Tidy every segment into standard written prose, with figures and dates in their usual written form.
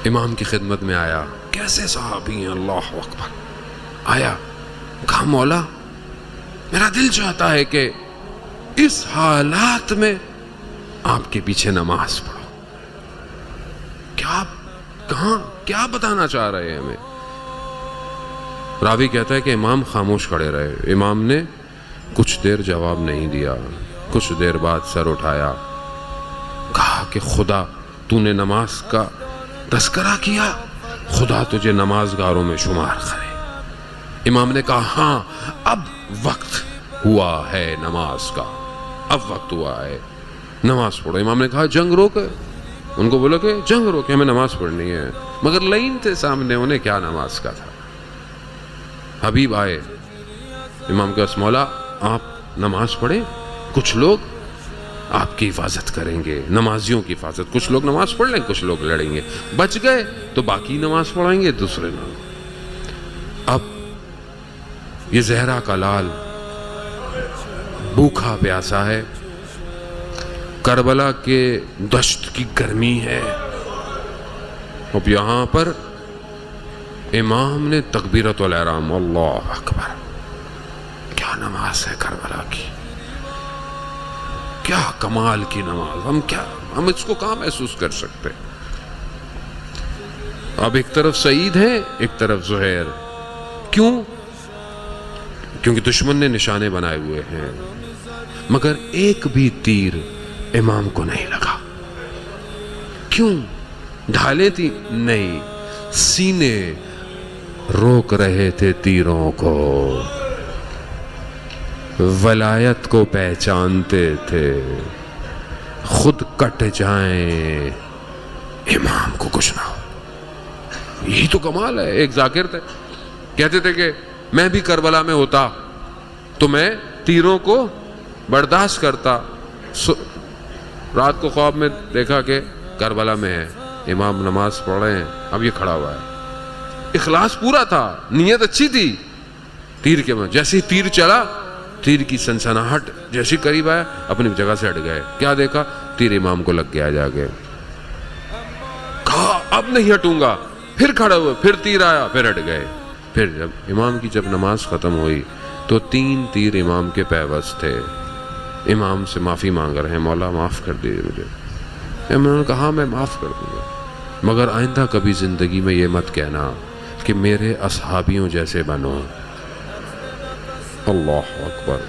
امام کی خدمت میں آیا، کیسے صحابی ہیں، اللہ اکبر، آیا، کہا مولا میرا دل چاہتا ہے کہ اس حالات میں آپ کے پیچھے نماز پڑھو۔ کیا بتانا چاہ رہے ہیں ہمیں؟ راوی کہتا ہے کہ امام خاموش کھڑے رہے، امام نے کچھ دیر جواب نہیں دیا، کچھ دیر بعد سر اٹھایا، کہا کہ خدا تو نے نماز کا تذکرہ کیا، خدا تجھے نمازگاروں میں شمار کرے۔ امام نے کہا ہاں اب وقت ہوا ہے نماز کا، اب وقت ہوا ہے، نماز پڑھو۔ امام نے کہا جنگ روکے، ان کو بولا کہ جنگ روکے، ہمیں نماز پڑھنی ہے، مگر لائن تھے سامنے، انہیں کیا نماز کا تھا۔ حبیب آئے، امام کے پاس، مولا آپ نماز پڑھیں، کچھ لوگ آپ کی حفاظت کریں گے، نمازیوں کی حفاظت، کچھ لوگ نماز پڑھ لیں، کچھ لوگ لڑیں گے، بچ گئے تو باقی نماز پڑھائیں گے، دوسرے لوگ۔ اب یہ زہرا کا لال بھوکا پیاسا ہے، کربلا کے دشت کی گرمی ہے، اب یہاں پر امام نے تکبیرۃ الاحرام، اللہ اکبر، کیا نماز ہے کربلا کی، کیا کمال کی نماز، ہم اس کو کہاں محسوس کر سکتے۔ اب ایک طرف سعید ہے، ایک طرف زہیر، کیوں؟ کیونکہ دشمن نے نشانے بنائے ہوئے ہیں، مگر ایک بھی تیر امام کو نہیں لگا۔ کیوں؟ ڈھالیں تھی نہیں، سینے روک رہے تھے تیروں کو، ولایت کو پہچانتے تھے، خود کٹ جائیں امام کو کچھ نہ ہو۔ یہی تو کمال ہے۔ ایک ذاکر تھے، کہتے تھے کہ میں بھی کربلا میں ہوتا تو میں تیروں کو برداشت کرتا۔ رات کو خواب میں دیکھا کہ کربلا میں ہے، امام نماز پڑھ رہے ہیں، اب یہ کھڑا ہوا ہے، اخلاص پورا تھا، نیت اچھی تھی، تیر کے میں جیسے ہی تیر چلا، تیر کی سنسناہٹ جیسی قریب آیا، اپنی جگہ سے ہٹ گئے، کیا دیکھا؟ تیر امام کو لگ گیا جا کے، کہا اب نہیں ہٹوں گا، پھر کھڑا ہوئے، پھر تیر آیا، پھر ہٹ گئے۔ پھر جب امام کی نماز ختم ہوئی تو 3 تیر امام کے پیوست تھے، امام سے معافی مانگ رہے ہیں، مولا معاف کر دیجیے مجھے۔ امام نے کہا میں معاف کر دوں گا، مگر آئندہ کبھی زندگی میں یہ مت کہنا کہ میرے اصحابیوں جیسے بنو۔ اللہ اکبر،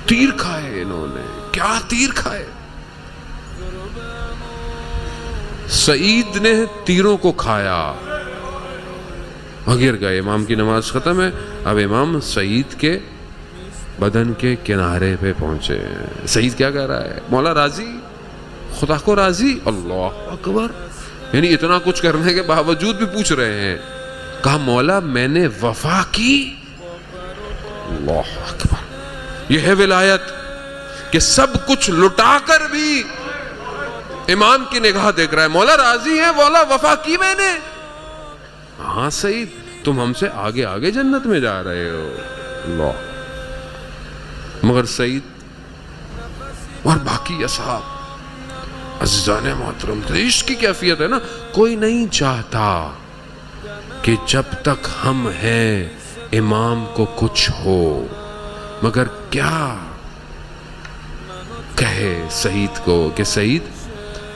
تیر کھائے انہوں نے، کیا تیر کھائے۔ سعید نے تیروں کو کھایا، گر گئے، امام کی نماز ختم ہے، اب امام سعید کے بدن کے کنارے پہ پہنچے۔ سعید کیا کہہ رہا ہے؟ مولا راضی، خدا کو راضی، اللہ اکبر، یعنی اتنا کچھ کرنے کے باوجود بھی پوچھ رہے ہیں۔ کہا مولا میں نے وفا کی، اللہ اکبر، یہ ہے ولایت کہ سب کچھ لٹا کر بھی امام کی نگاہ دیکھ رہا ہے، مولا راضی ہے، مولا وفا کی میں نے۔ ہاں سعید، تم ہم سے آگے آگے جنت میں جا رہے ہو، اللہ۔ مگر سعید اور باقی اصحاب عزیزان محترم، عشق کی کیفیت ہے نا، کوئی نہیں چاہتا کہ جب تک ہم ہیں امام کو کچھ ہو، مگر کیا کہے سعید کو کہ سعید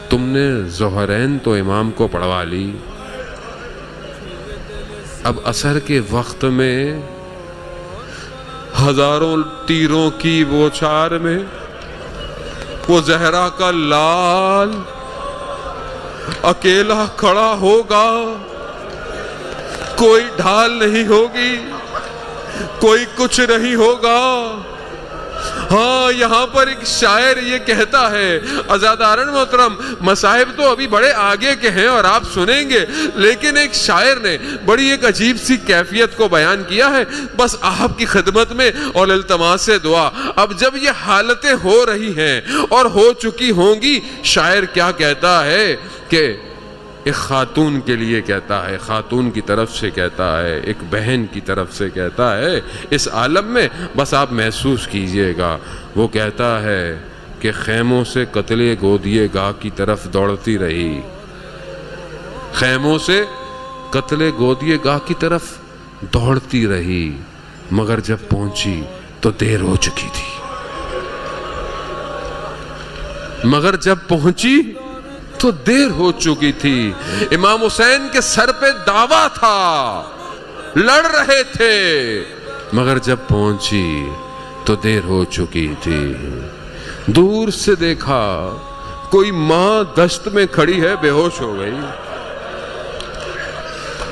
تم نے ظہرین تو امام کو پڑھوا لی، اب عصر کے وقت میں ہزاروں تیروں کی بوچھار میں وہ زہرا کا لال اکیلا کھڑا ہوگا، کوئی ڈھال نہیں ہوگی، کوئی کچھ نہیں ہوگا۔ ہاں یہاں پر ایک شاعر یہ کہتا ہے، عزادارن محترم، مصائب تو ابھی بڑے آگے کے ہیں اور آپ سنیں گے، لیکن ایک شاعر نے بڑی ایک عجیب سی کیفیت کو بیان کیا ہے، بس آپ کی خدمت میں اور التماس دعا۔ اب جب یہ حالتیں ہو رہی ہیں اور ہو چکی ہوں گی، شاعر کیا کہتا ہے کہ ایک خاتون کے لیے کہتا ہے، خاتون کی طرف سے کہتا ہے، ایک بہن کی طرف سے کہتا ہے، اس عالم میں بس آپ محسوس کیجئے گا۔ وہ کہتا ہے کہ خیموں سے قتل گودیے گاہ کی طرف دوڑتی رہی، خیموں سے قتل گودیے گاہ کی طرف دوڑتی رہی، مگر جب پہنچی تو دیر ہو چکی تھی۔ مگر جب پہنچی تو دیر ہو چکی تھی۔ امام حسین کے سر پہ دعویٰ تھا، لڑ رہے تھے، مگر جب پہنچی تو دیر ہو چکی تھی۔ دور سے دیکھا کوئی ماں دشت میں کھڑی ہے، بے ہوش ہو گئی۔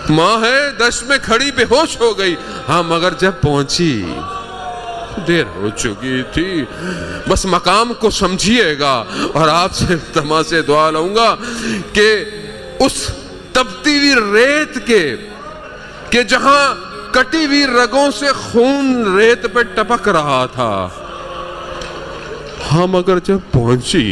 ماں ہے دشت میں کھڑی، بے ہوش ہو گئی، ہاں مگر جب پہنچی دیر ہو چکی تھی۔ بس مقام کو سمجھیے گا، اور آپ سے التماس سے دعا لوں گا کہ اس تپتی ہوئی ریت کے جہاں کٹی ہوئی رگوں سے خون ریت پہ ٹپک رہا تھا، ہاں مگر جب پہنچی